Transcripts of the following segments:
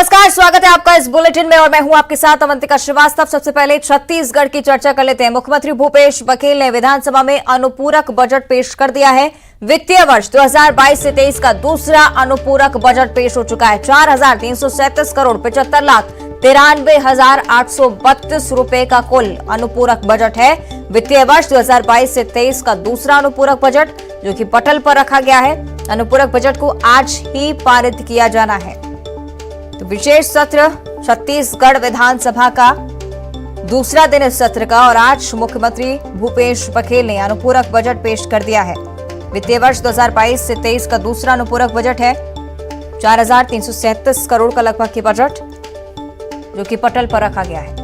नमस्कार, स्वागत है आपका इस बुलेटिन में और मैं हूं आपके साथ अवंतिका श्रीवास्तव। सबसे पहले छत्तीसगढ़ की चर्चा कर लेते हैं। मुख्यमंत्री भूपेश बघेल ने विधानसभा में अनुपूरक बजट पेश कर दिया है। वित्तीय वर्ष 2022 से 23 का दूसरा अनुपूरक बजट पेश हो चुका है। 4,337 करोड़ 75 लाख 93,832 रुपए का कुल अनुपूरक बजट है। वित्तीय वर्ष 2022 से 23 का दूसरा अनुपूरक बजट जो कि पटल पर रखा गया है। अनुपूरक बजट को आज ही पारित किया जाना है। तो विशेष सत्र छत्तीसगढ़ विधानसभा का दूसरा दिन इस सत्र का और आज मुख्यमंत्री भूपेश बघेल ने अनुपूरक बजट पेश कर दिया है। वित्तीय वर्ष 2022 से 23 का दूसरा अनुपूरक बजट है। 4,337 करोड़ का लगभग की बजट जो कि पटल पर रखा गया है।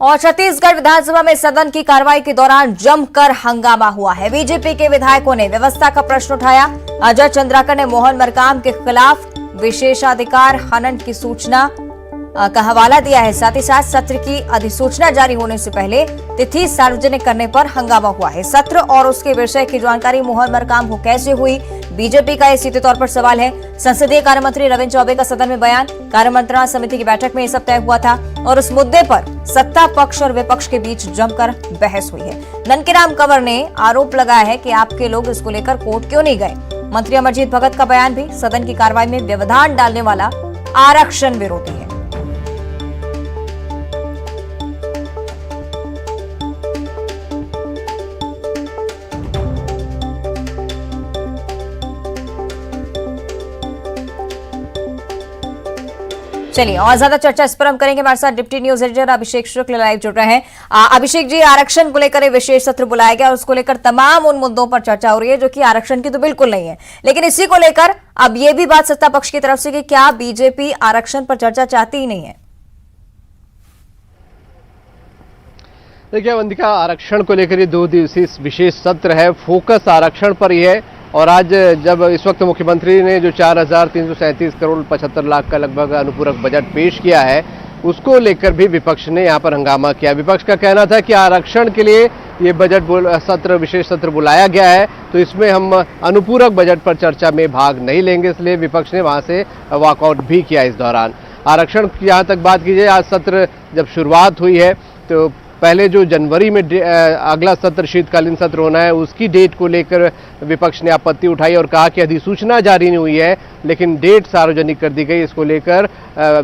और छत्तीसगढ़ विधानसभा में सदन की कार्रवाई के दौरान जमकर हंगामा हुआ है। बीजेपी के विधायकों ने व्यवस्था का प्रश्न उठाया। अजय चंद्राकर ने मोहन मरकाम के खिलाफ विशेषाधिकार हनन की सूचना का हवाला दिया है। साथ ही साथ सत्र की अधिसूचना जारी होने से पहले तिथि सार्वजनिक करने पर हंगामा हुआ है। सत्र और उसके विषय की जानकारी मोहन मरकाम को कैसे हुई, बीजेपी का यह सीधे तौर पर सवाल है। संसदीय कार्य मंत्री रविंद्र चौबे का सदन में बयान। कार्यमंत्रणा समिति की बैठक में यह सब तय हुआ था और उस मुद्दे पर सत्ता पक्ष और विपक्ष के बीच जमकर बहस हुई है। ननकीराम कंवर ने आरोप लगाया है कि आपके लोग इसको लेकर कोर्ट क्यों नहीं गए। मंत्री अमरजीत भगत का बयान भी सदन की कार्रवाई में व्यवधान डालने वाला आरक्षण विरोधी है। चलिए और ज्यादा चर्चा इस पर हम करेंगे। हमारे साथ डिप्टी न्यूज एडिटर अभिषेक शुक्ल लाइव जुड़ रहे हैं। अभिषेक जी, आरक्षण को लेकर विशेष सत्र बुलाया गया और उसको लेकर तमाम उन मुद्दों पर चर्चा हो रही है जो कि आरक्षण की तो बिल्कुल नहीं है, लेकिन इसी को लेकर अब ये भी बात सत्ता पक्ष की तरफ से कि क्या बीजेपी आरक्षण पर चर्चा चाहती ही नहीं है। देखिए अवंतिका, आरक्षण को लेकर ये 2 दिवसीय विशेष सत्र है। फोकस आरक्षण पर ही है और आज जब इस वक्त मुख्यमंत्री ने जो 4,337 करोड़ 75 लाख का लगभग अनुपूरक बजट पेश किया है उसको लेकर भी विपक्ष ने यहाँ पर हंगामा किया। विपक्ष का कहना था कि आरक्षण के लिए ये बजट सत्र विशेष सत्र बुलाया गया है तो इसमें हम अनुपूरक बजट पर चर्चा में भाग नहीं लेंगे, इसलिए विपक्ष ने वहाँ से वॉकआउट भी किया। इस दौरान आरक्षण की जहाँ तक बात की जाए, आज सत्र जब शुरुआत हुई है तो पहले जो जनवरी में अगला सत्र शीतकालीन सत्र होना है उसकी डेट को लेकर विपक्ष ने आपत्ति उठाई और कहा कि अधिसूचना जारी नहीं हुई है लेकिन डेट सार्वजनिक कर दी गई। इसको लेकर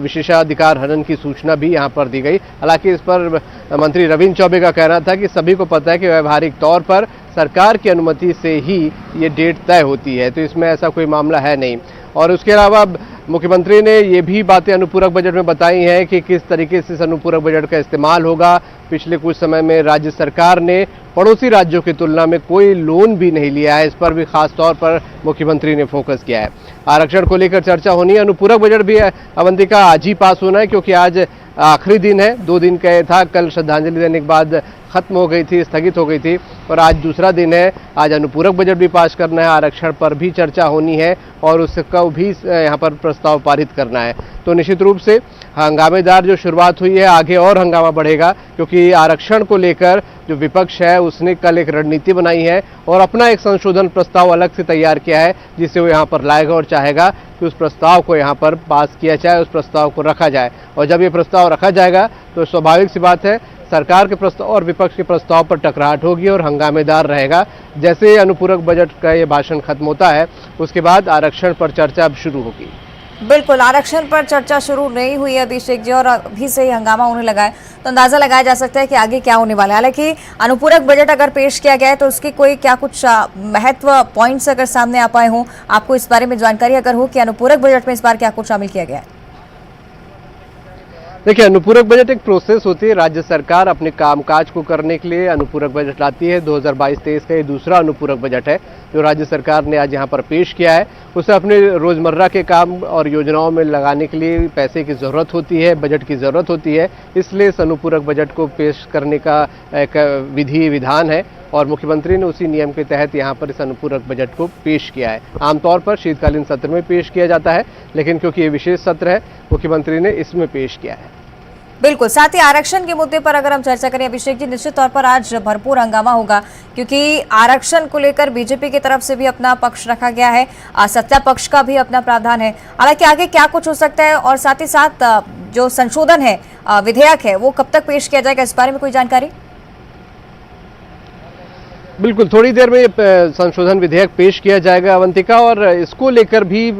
विशेषाधिकार हनन की सूचना भी यहां पर दी गई। हालांकि इस पर मंत्री रविंद्र चौबे का कहना था कि सभी को पता है कि व्यावहारिक तौर पर सरकार की अनुमति से ही ये डेट तय होती है, तो इसमें ऐसा कोई मामला है नहीं। और उसके अलावा मुख्यमंत्री ने ये भी बातें अनुपूरक बजट में बताई हैं कि किस तरीके से इस अनुपूरक बजट का इस्तेमाल होगा। पिछले कुछ समय में राज्य सरकार ने पड़ोसी राज्यों की तुलना में कोई लोन भी नहीं लिया है, इस पर भी खास तौर पर मुख्यमंत्री ने फोकस किया है। आरक्षण को लेकर चर्चा होनी है। अनुपूरक बजट भी अवंतिका आज ही पास होना है क्योंकि आज आखिरी दिन है। 2 दिन का था, कल श्रद्धांजलि देने के बाद खत्म हो गई थी, स्थगित हो गई थी और आज दूसरा दिन है। आज अनुपूरक बजट भी पास करना है, आरक्षण पर भी चर्चा होनी है और उसका भी यहाँ पर प्रस्ताव पारित करना है। तो निश्चित रूप से हंगामेदार जो शुरुआत हुई है आगे और हंगामा बढ़ेगा क्योंकि आरक्षण को लेकर जो विपक्ष है उसने कल एक रणनीति बनाई है और अपना एक संशोधन प्रस्ताव अलग से तैयार किया है जिसे वो यहाँ पर लाएगा और चाहेगा कि उस प्रस्ताव को यहाँ पर पास किया जाए, उस प्रस्ताव को रखा जाए। और जब ये प्रस्ताव रखा जाएगा तो स्वाभाविक सी बात है सरकार के प्रस्ताव और विपक्ष के प्रस्ताव पर टकराहट होगी और हंगामेदार रहेगा। जैसे अनुपूरक बजट का ये भाषण खत्म होता है उसके बाद आरक्षण पर चर्चा अब शुरू होगी। बिल्कुल, आरक्षण पर चर्चा शुरू नहीं हुई है अभिषेक जी और अभी से ही हंगामा होने लगा है तो अंदाजा लगाया जा सकता है कि आगे क्या होने वाला है। हालांकि अनुपूरक बजट अगर पेश किया गया है तो उसकी कोई क्या कुछ महत्व पॉइंट्स अगर सामने आ पाए हों, आपको इस बारे में जानकारी अगर हो कि अनुपूरक बजट में इस बार क्या कुछ शामिल किया गया है। देखिए, अनुपूरक बजट एक प्रोसेस होती है। राज्य सरकार अपने कामकाज को करने के लिए अनुपूरक बजट लाती है। 2022-23 का ये दूसरा अनुपूरक बजट है जो राज्य सरकार ने आज यहाँ पर पेश किया है। उसे अपने रोजमर्रा के काम और योजनाओं में लगाने के लिए पैसे की ज़रूरत होती है, बजट की ज़रूरत होती है, इसलिए इस अनुपूरक बजट को पेश करने का एक विधि विधान है और मुख्यमंत्री ने उसी नियम के तहत यहाँ पर इस अनुपूरक बजट को पेश किया है। आमतौर पर शीतकालीन सत्र में पेश किया जाता है लेकिन क्योंकि ये विशेष सत्र है मुख्यमंत्री ने इसमें पेश किया है। बिल्कुल, साथ ही आरक्षण के मुद्दे पर अगर हम चर्चा करें अभिषेक जी, निश्चित तौर पर आज भरपूर हंगामा होगा क्योंकि आरक्षण को लेकर बीजेपी की तरफ से भी अपना पक्ष रखा गया है, सत्ता पक्ष का भी अपना प्रावधान है। हालांकि आगे क्या कुछ हो सकता है और साथ ही साथ जो संशोधन है, विधेयक है, वो कब तक पेश किया जाएगा, इस बारे में कोई जानकारी? बिल्कुल, थोड़ी देर में ये संशोधन विधेयक पेश किया जाएगा अवंतिका, और इसको लेकर भी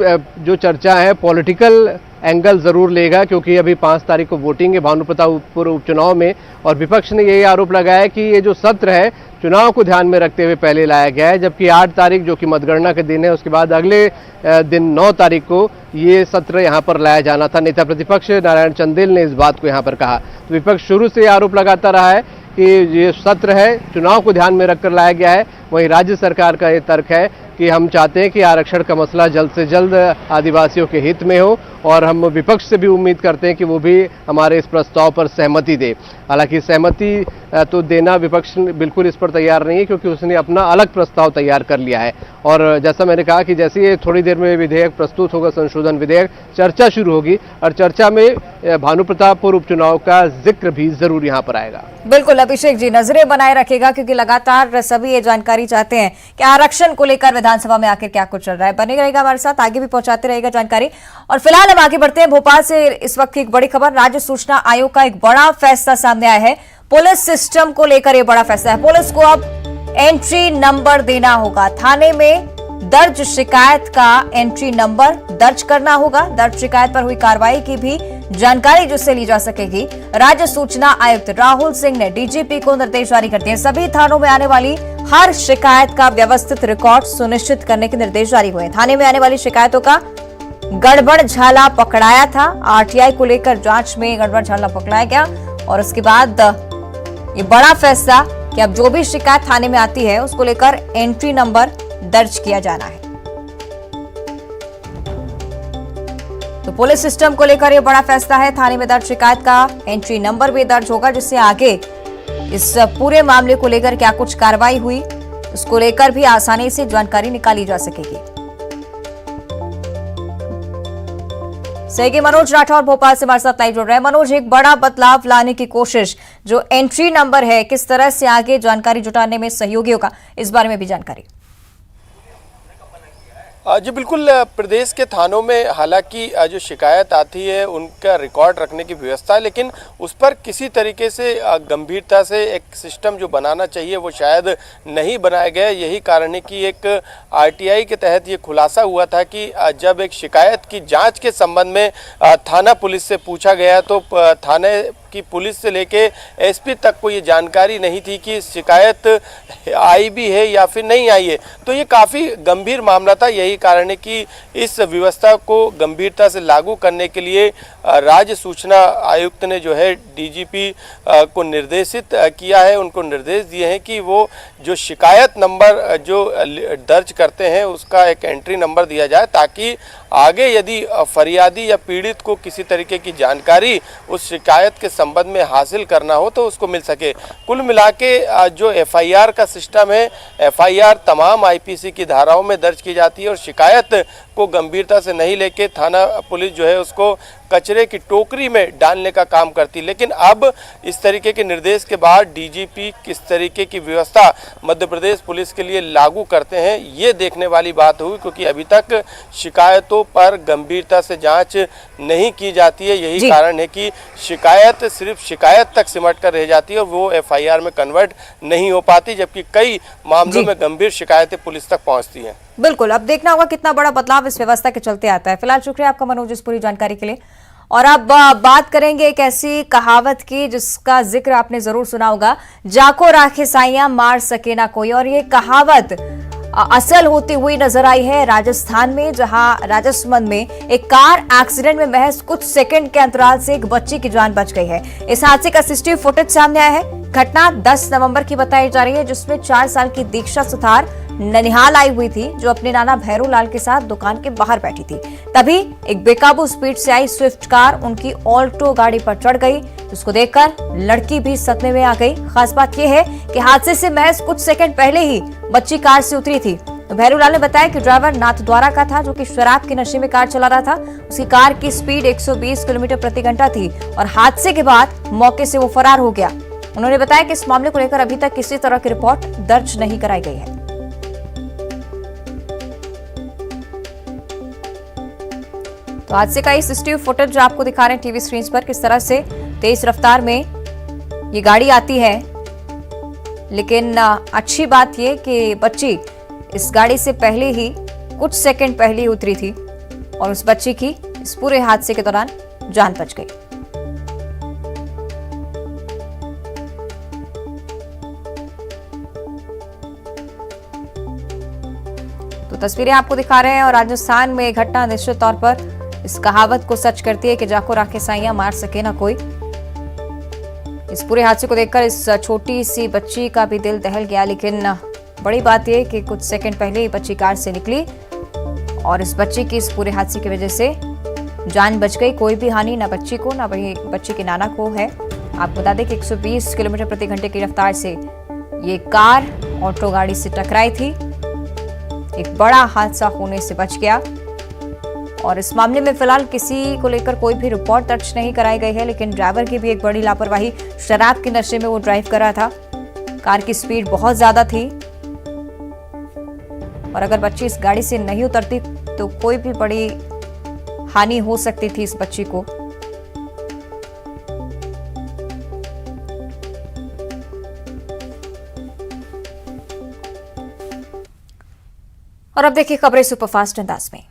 जो चर्चा है पॉलिटिकल एंगल जरूर लेगा क्योंकि अभी 5 तारीख को वोटिंग है भानुप्रतापपुर उपचुनाव में, और विपक्ष ने यही आरोप लगाया है कि ये जो सत्र है चुनाव को ध्यान में रखते हुए पहले लाया गया है, जबकि 8 तारीख जो कि मतगणना के दिन है उसके बाद अगले दिन 9 तारीख को ये सत्र यहाँ पर लाया जाना था। नेता प्रतिपक्ष नारायण चंदेल ने इस बात को यहाँ पर कहा। तो विपक्ष शुरू से आरोप लगाता रहा है कि ये सत्र है चुनाव को ध्यान में रखकर लाया गया है। वहीं राज्य सरकार का ये तर्क है कि हम चाहते हैं कि आरक्षण का मसला जल्द से जल्द आदिवासियों के हित में हो, और हम विपक्ष से भी उम्मीद करते हैं कि वो भी हमारे इस प्रस्ताव पर सहमति दे। हालांकि सहमति तो देना विपक्ष बिल्कुल इस पर तैयार नहीं है क्योंकि उसने अपना अलग प्रस्ताव तैयार कर लिया है। और जैसा मैंने कहा कि जैसे ही थोड़ी देर में विधेयक प्रस्तुत होगा, संशोधन विधेयक, चर्चा शुरू होगी और चर्चा में भानुप्रतापपुर उपचुनाव का जिक्र भी जरूर यहाँ पर आएगा। बिल्कुल अभिषेक जी, नजरें बनाए रखेगा क्योंकि लगातार सभी ये जानकारी चाहते हैं कि आरक्षण को लेकर विधानसभा में आखिर क्या कुछ चल रहा है। बने रहेगा हमारे साथ, आगे भी पहुंचाते रहेगा जानकारी। और फिलहाल हम आगे बढ़ते हैं। भोपाल से इस वक्त की एक बड़ी खबर, राज्य सूचना आयोग का एक बड़ा फैसला सामने आया है। पुलिस सिस्टम को लेकर यह बड़ा फैसला है। पुलिस को अब एंट्री नंबर देना होगा। थाने में दर्ज शिकायत का एंट्री नंबर दर्ज करना होगा। दर्ज शिकायत पर हुई कार्रवाई की भी जानकारी जिससे ली जा सकेगी। राज्य सूचना आयुक्त राहुल सिंह ने डीजीपी को निर्देश जारी कर दिए। सभी थानों में आने वाली हर शिकायत का व्यवस्थित रिकॉर्ड सुनिश्चित करने के निर्देश जारी हुए। थाने में आने वाली शिकायतों का गड़बड़ झाला पकड़ाया था। आरटीआई को लेकर जांच में गड़बड़ झाला पकड़ाया गया और उसके बाद ये बड़ा फैसला कि अब जो भी शिकायत थाने में आती है उसको लेकर एंट्री नंबर दर्ज किया जाना है। तो पुलिस सिस्टम को लेकर यह बड़ा फैसला है। थाने में दर्ज शिकायत का एंट्री नंबर भी दर्ज होगा जिससे आगे इस पूरे मामले को लेकर क्या कुछ कार्रवाई हुई उसको लेकर भी आसानी से जानकारी निकाली जा सकेगी। सहयोगी मनोज राठौर भोपाल से हमारे साथ लाइव जुड़ रहे हैं। मनोज, एक बड़ा बदलाव लाने की कोशिश, जो एंट्री नंबर है, किस तरह से आगे जानकारी जुटाने में सहयोगी होगा, इस बारे में भी जानकारी। जी बिल्कुल, प्रदेश के थानों में हालांकि जो शिकायत आती है उनका रिकॉर्ड रखने की व्यवस्था है, लेकिन उस पर किसी तरीके से गंभीरता से एक सिस्टम जो बनाना चाहिए वो शायद नहीं बनाया गया। यही कारण है कि एक आरटीआई के तहत ये खुलासा हुआ था कि जब एक शिकायत की जांच के संबंध में थाना पुलिस से पूछा गया तो थाने की पुलिस से लेके एसपी तक को ये जानकारी नहीं थी कि शिकायत आई भी है या फिर नहीं आई है। तो ये काफ़ी गंभीर मामला था। यही कारण है कि इस व्यवस्था को गंभीरता से लागू करने के लिए राज्य सूचना आयुक्त ने जो है डीजीपी को निर्देशित किया है। उनको निर्देश दिए हैं कि वो जो शिकायत नंबर जो दर्ज करते हैं उसका एक एंट्री नंबर दिया जाए, ताकि आगे यदि फरियादी या पीड़ित को किसी तरीके की जानकारी उस शिकायत के संबंध में हासिल करना हो तो उसको मिल सके। कुल मिला के जो एफआईआर का सिस्टम है, एफआईआर तमाम आईपीसी की धाराओं में दर्ज की जाती है और शिकायत को गंभीरता से नहीं लेके थाना पुलिस जो है उसको कचरे की टोकरी में डालने का काम करती। लेकिन अब इस तरीके के निर्देश के बाद डीजीपी किस तरीके की व्यवस्था मध्य प्रदेश पुलिस के लिए लागू करते हैं ये देखने वाली बात हुई, क्योंकि अभी तक शिकायतों पर गंभीरता से जांच नहीं की जाती है। यही कारण है कि शिकायत सिर्फ शिकायत तक सिमट कर रह जाती है और वो एफआईआर में कन्वर्ट नहीं हो पाती, जबकि कई मामलों में गंभीर शिकायतें पुलिस तक पहुंचती हैं। बिल्कुल, अब देखना होगा कितना बड़ा बदलाव इस व्यवस्था के चलते आता है। फिलहाल शुक्रिया आपका मनोज इस पूरी जानकारी के लिए। और अब बात करेंगे एक ऐसी कहावत की जिसका जिक्र आपने जरूर सुना होगा, जाको राखे साइयां मार सके ना कोई। और ये कहावत असल होती हुई नजर आई है राजस्थान में, जहां राजसमंद में एक कार एक्सीडेंट में महज कुछ सेकंड के अंतराल से एक बच्ची की जान बच गई है। इस हादसे का सीसीटीवी फुटेज सामने आया है। घटना 10 नवंबर की बताई जा रही है, जिसमें 4 साल की दीक्षा सुथार ननिहाल आई हुई थी, जो अपने नाना भैरू लाल के साथ दुकान के बाहर बैठी थी। तभी एक बेकाबू स्पीड से आई स्विफ्ट कार उनकी ऑल्टो गाड़ी पर चढ़ गई, जिसको देखकर लड़की भी सदमे में आ गई। खास बात यह है कि हादसे से महज कुछ सेकंड पहले ही बच्ची कार से उतरी थी। तो भैरूलाल ने बताया कि ड्राइवर नाथद्वारा का था, जो कि शराब के नशे में कार चला रहा था। उसकी कार की स्पीड 120 किलोमीटर प्रति घंटा थी और हादसे के बाद मौके से वो फरार हो गया। उन्होंने बताया कि इस मामले को लेकर अभी तक किसी तरह की रिपोर्ट दर्ज नहीं कराई गई है। तो हादसे का सीसीटीवी फुटेज आपको दिखा रहे हैं टीवी स्क्रीन पर, किस तरह से तेज रफ्तार में ये गाड़ी आती है। लेकिन अच्छी बात यह कि बच्ची इस गाड़ी से पहले ही कुछ सेकंड पहले ही उतरी थी और उस बच्ची की इस पूरे हादसे के दौरान जान बच गई। तो तस्वीरें आपको दिखा रहे हैं और राजस्थान में घटना निश्चित तौर पर इस कहावत को सच करती है कि जाको राखे साइयां मार सके ना कोई। इस पूरे हादसे को देखकर इस छोटी सी बच्ची का भी दिल दहल गया, लेकिन बड़ी बात यह कि कुछ सेकंड पहले ही बच्ची कार से निकली और इस बच्ची की इस पूरे हादसे की वजह से जान बच गई। कोई भी हानि ना बच्ची को ना बच्ची के नाना को है। आपको बता दें कि 120 किलोमीटर प्रति घंटे की रफ्तार से ये कार ऑटो गाड़ी से टकराई थी। एक बड़ा हादसा होने से बच गया और इस मामले में फिलहाल किसी को लेकर कोई भी रिपोर्ट दर्ज नहीं कराई गई है, लेकिन ड्राइवर की भी एक बड़ी लापरवाही। शराब के नशे में वो ड्राइव कर रहा था, कार की स्पीड बहुत ज्यादा थी और अगर बच्ची इस गाड़ी से नहीं उतरती तो कोई भी बड़ी हानि हो सकती थी इस बच्ची को। और अब देखिए खबरें सुपरफास्ट अंदाज में।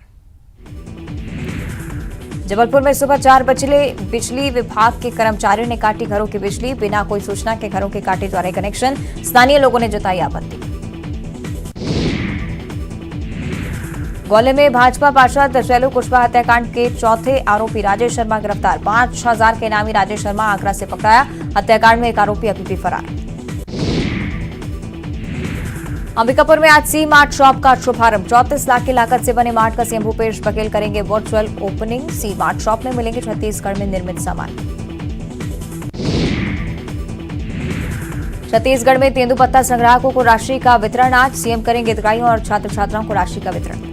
जबलपुर में सुबह 4 बजे बिजली विभाग के कर्मचारियों ने काटी घरों की बिजली। बिना कोई सूचना के घरों के काटे जा रहे कनेक्शन, स्थानीय लोगों ने जताई आपत्ति। ग्वालियर में भाजपा पार्षद शैलू कुशवाहा हत्याकांड के चौथे आरोपी राजेश शर्मा गिरफ्तार। 5,000 के इनामी राजेश शर्मा आगरा से पकड़ाया। हत्याकांड में एक आरोपी अभी भी फरार। अंबिकापुर में आज सी मार्ट शॉप का शुभारंभ। 34 लाख की लागत से बने मार्ट का सीएम भूपेश बघेल करेंगे वर्चुअल ओपनिंग। सी मार्ट शॉप में मिलेंगे छत्तीसगढ़ में निर्मित सामान। छत्तीसगढ़ में तेंदुपत्ता संग्राहकों को राशि का वितरण। आज सीएम करेंगे हितग्राहियों और छात्र छात्राओं को राशि का वितरण।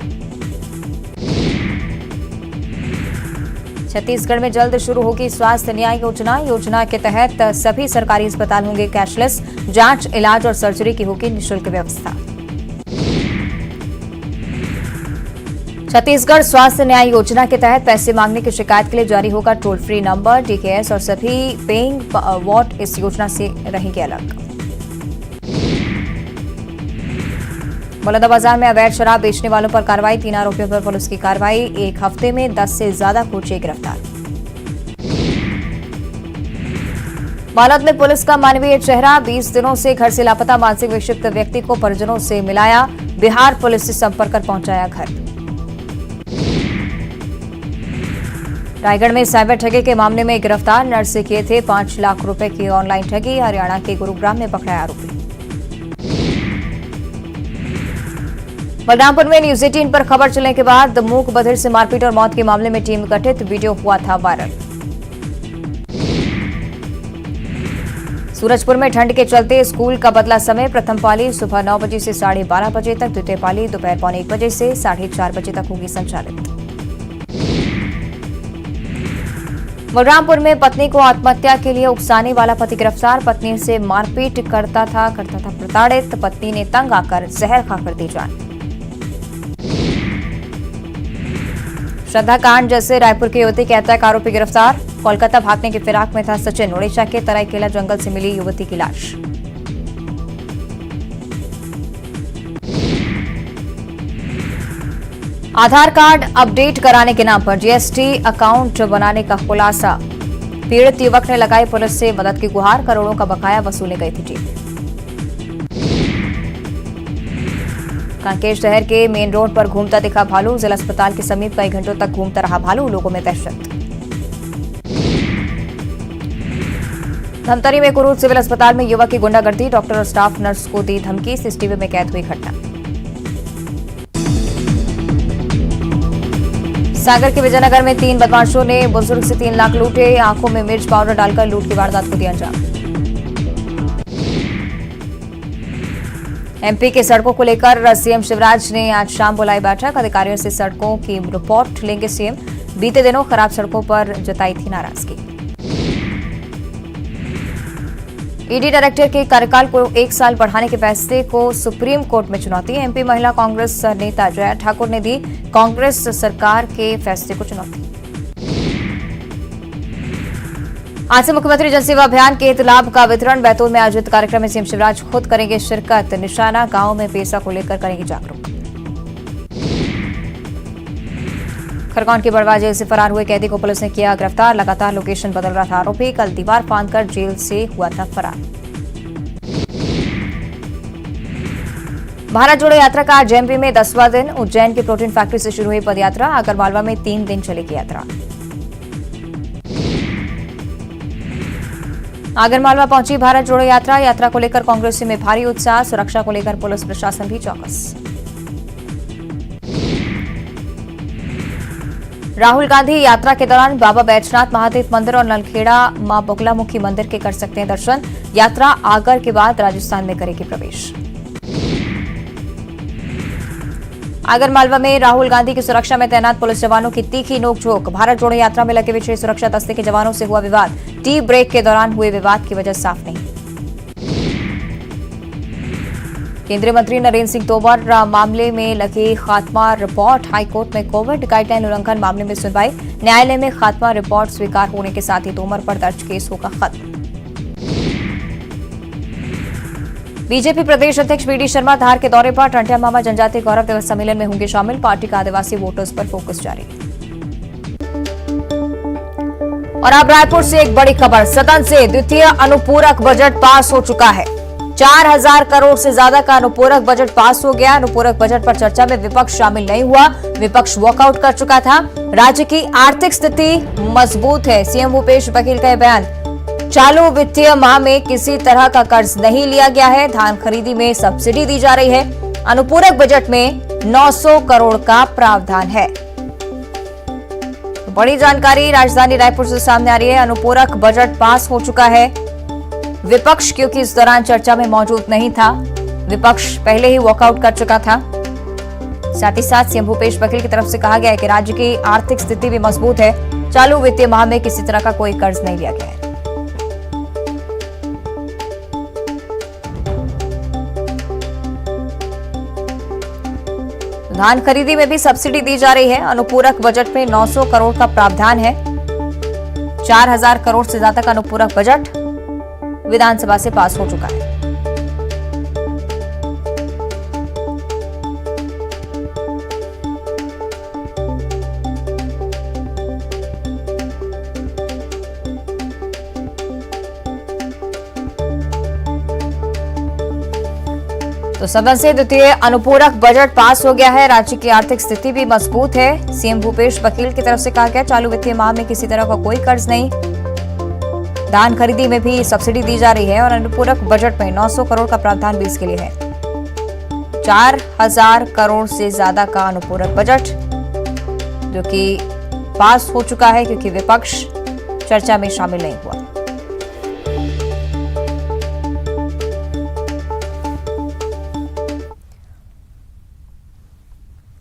छत्तीसगढ़ में जल्द शुरू होगी स्वास्थ्य न्याय योजना। योजना के तहत सभी सरकारी अस्पताल होंगे कैशलेस। जांच, इलाज और सर्जरी की होगी निःशुल्क व्यवस्था। छत्तीसगढ़ स्वास्थ्य न्याय योजना के तहत पैसे मांगने की शिकायत के लिए जारी होगा टोल फ्री नंबर। डीकेएस और सभी पेइंग वार्ड इस योजना से रहेंगे अलग। बलौदाबाजार में अवैध शराब बेचने वालों पर कार्रवाई। 3 आरोपियों पर पुलिस की कार्रवाई। एक हफ्ते में 10 से ज्यादा कोचिए गिरफ्तार। बालोद में पुलिस का मानवीय चेहरा। 20 दिनों से घर से लापता मानसिक विक्षिप्त व्यक्ति को परिजनों से मिलाया। बिहार पुलिस से संपर्क कर पहुंचाया घर। रायगढ़ में साइबर ठगी के मामले में गिरफ्तार। नर्स से किए थे 5 लाख रुपए की ऑनलाइन ठगी। हरियाणा के गुरुग्राम में पकड़ा आरोपी। बलरामपुर में न्यूज 18 पर खबर चलने के बाद मूक बधिर से मारपीट और मौत के मामले में टीम गठित। वीडियो हुआ था वायरल। सूरजपुर में ठंड के चलते स्कूल का बदला समय। प्रथम पाली सुबह 9 बजे से 12:30 बजे तक। द्वितीय पाली दोपहर 1:45 बजे से 4:30 बजे तक होगी संचालित। बलरामपुर में पत्नी को आत्महत्या के लिए उकसाने वाला पति गिरफ्तार। पत्नी से मारपीट करता था प्रताड़ित। पत्नी ने तंग आकर जहर खाकर दी जान। श्रद्धा कांड जैसे रायपुर के युवती के हत्या का आरोपी गिरफ्तार। कोलकाता भागने की फिराक में था सचिन। ओडिशा के तराईकेला जंगल से मिली युवती की लाश। आधार कार्ड अपडेट कराने के नाम पर जीएसटी अकाउंट बनाने का खुलासा। पीड़ित युवक ने लगाई पुलिस से मदद की गुहार। करोड़ों का बकाया वसूलने गई थी टीम। कांकेर शहर के मेन रोड पर घूमता दिखा भालू। जिला अस्पताल के समीप कई घंटों तक घूमता रहा भालू। लोगों में दहशत। धमतरी में कुरूद सिविल अस्पताल में युवक की गुंडागर्दी। डॉक्टर और स्टाफ नर्स को दी धमकी। सीसीटीवी में कैद हुई घटना। सागर के विजयनगर में 3 बदमाशों ने बुजुर्ग से 3 लाख लूटे। आंखों में मिर्च पाउडर डालकर लूट की वारदात को दिया अंजाम। एमपी के सड़कों को लेकर सीएम शिवराज ने आज शाम बुलाई बैठक। अधिकारियों से सड़कों की रिपोर्ट लेंगे सीएम। बीते दिनों खराब सड़कों पर जताई थी नाराजगी। ईडी डायरेक्टर के कार्यकाल को 1 साल बढ़ाने के फैसले को सुप्रीम कोर्ट में चुनौती। एमपी महिला कांग्रेस नेता जया ठाकुर ने दी कांग्रेस सरकार के फैसले को चुनौती। आज से मुख्यमंत्री जनसेवा अभियान के हित लाभ का वितरण। बैतूल में आयोजित कार्यक्रम में सीएम शिवराज खुद करेंगे शिरकत। निशाना गांव में पेसा को लेकर करेंगे जागरूक। खरगोन की बड़वा जेल से फरार हुए कैदी को पुलिस ने किया गिरफ्तार। लगातार लोकेशन बदल रहा था आरोपी। कल दीवार फांदकर जेल से हुआ था फरार। भारत जोड़ो यात्रा का आज एमपी में 10वां दिन। उज्जैन की प्रोटीन फैक्ट्री से शुरू हुई पदयात्रा। आगरमालवा में 3 दिन चलेगी यात्रा। आगरमालवा पहुंची भारत जोड़ो यात्रा। यात्रा को लेकर कांग्रेसियों में भारी उत्साह। सुरक्षा को लेकर पुलिस प्रशासन भी चौकस। राहुल गांधी यात्रा के दौरान बाबा बैजनाथ महादेव मंदिर और नलखेड़ा मां बगलामुखी मंदिर के कर सकते हैं दर्शन। यात्रा आगर के बाद राजस्थान में करेगी प्रवेश। आगरमालवा में राहुल गांधी की सुरक्षा में तैनात पुलिस जवानों की तीखी नोकझोंक। भारत जोड़ो यात्रा में लगे विशेष सुरक्षा दस्ते के जवानों से हुआ विवाद। टी ब्रेक के दौरान हुए विवाद की वजह साफ नहीं। केंद्रीय मंत्री नरेंद्र सिंह तोमर मामले में लगी खात्मा रिपोर्ट। हाईकोर्ट में कोविड गाइडलाइन उल्लंघन मामले में सुनवाई। न्यायालय में खात्मा रिपोर्ट स्वीकार होने के साथ ही तोमर पर दर्ज केस होगा खत्म। बीजेपी प्रदेश अध्यक्ष वीडी शर्मा धार के दौरे पर। टंटिया मामा जनजातीय गौरव दिवस सम्मेलन में होंगे शामिल। पार्टी का आदिवासी वोटर्स पर फोकस जारी। और अब रायपुर से एक बड़ी खबर। सदन से द्वितीय अनुपूरक बजट पास हो चुका है। 4000 करोड़ से ज्यादा का अनुपूरक बजट पास हो गया। अनुपूरक बजट पर चर्चा में विपक्ष शामिल नहीं हुआ। विपक्ष वॉकआउट कर चुका था। राज्य की आर्थिक स्थिति मजबूत है। सीएम भूपेश बघेल का बयान। चालू वित्तीय माह में किसी तरह का कर्ज नहीं लिया गया है। धान खरीदी में सब्सिडी दी जा रही है। अनुपूरक बजट में 900 करोड़ का प्रावधान है। बड़ी जानकारी राजधानी रायपुर से सामने आ रही है। अनुपूरक बजट पास हो चुका है। विपक्ष क्योंकि इस दौरान चर्चा में मौजूद नहीं था, विपक्ष पहले ही वॉकआउट कर चुका था। साथ ही साथ सीएम भूपेश बघेल की तरफ से कहा गया है कि राज्य की आर्थिक स्थिति भी मजबूत है। चालू वित्तीय माह में किसी तरह का कोई कर्ज नहीं लिया गया है। धान खरीदी में भी सब्सिडी दी जा रही है। अनुपूरक बजट में 900 करोड़ का प्रावधान है। 4000 करोड़ से ज्यादा का अनुपूरक बजट विधानसभा से पास हो चुका है। तो सदन से द्वितीय अनुपूरक बजट पास हो गया है। राज्य की आर्थिक स्थिति भी मजबूत है। सीएम भूपेश बघेल की तरफ से कहा गया चालू वित्तीय माह में किसी तरह का कोई कर्ज नहीं। धान खरीदी में भी सब्सिडी दी जा रही है और अनुपूरक बजट में 900 करोड़ का प्रावधान भी इसके लिए है। 4000 करोड़ से ज्यादा का अनुपूरक बजट जो कि पास हो चुका है क्योंकि विपक्ष चर्चा में शामिल नहीं हुआ।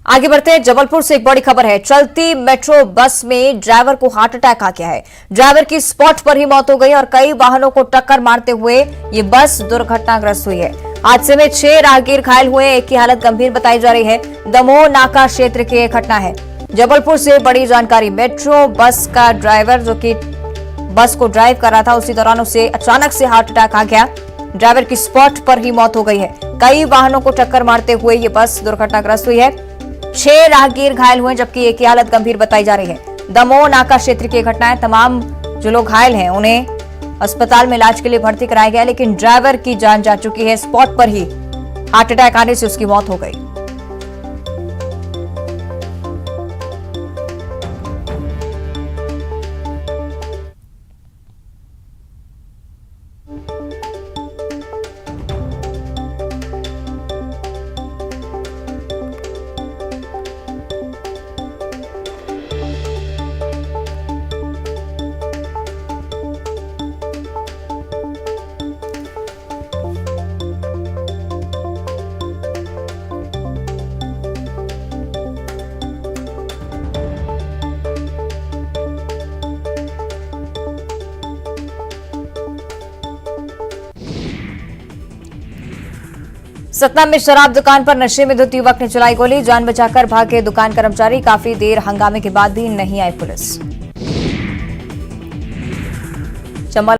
आगे बढ़ते हैं। जबलपुर से एक बड़ी खबर है। चलती मेट्रो बस में ड्राइवर को हार्ट अटैक आ गया है। ड्राइवर की स्पॉट पर ही मौत हो गई और कई वाहनों को टक्कर मारते हुए ये बस दुर्घटनाग्रस्त हुई है। हादसे में 6 राहगीर घायल हुए। एक की हालत गंभीर बताई जा रही है। दमोह नाका क्षेत्र की एक घटना है। जबलपुर से बड़ी जानकारी। मेट्रो बस का ड्राइवर जो कि बस को ड्राइव कर रहा था, उसी दौरान उसे अचानक से हार्ट अटैक आ गया। ड्राइवर की स्पॉट पर ही मौत हो गई है। कई वाहनों को टक्कर मारते हुए ये बस दुर्घटनाग्रस्त हुई है। 6 राहगीर घायल हुए जबकि एक की हालत गंभीर बताई जा रही है। दमोह नाका क्षेत्र की घटना है। तमाम जो लोग घायल हैं उन्हें अस्पताल में इलाज के लिए भर्ती कराया गया, लेकिन ड्राइवर की जान जा चुकी है। स्पॉट पर ही हार्ट अटैक आने से उसकी मौत हो गई। सतना में शराब दुकान पर नशे में धुत युवक ने चलाई गोली, जान बचाकर भागे दुकान कर्मचारी। काफी देर हंगामे के बाद भी नहीं आई पुलिस।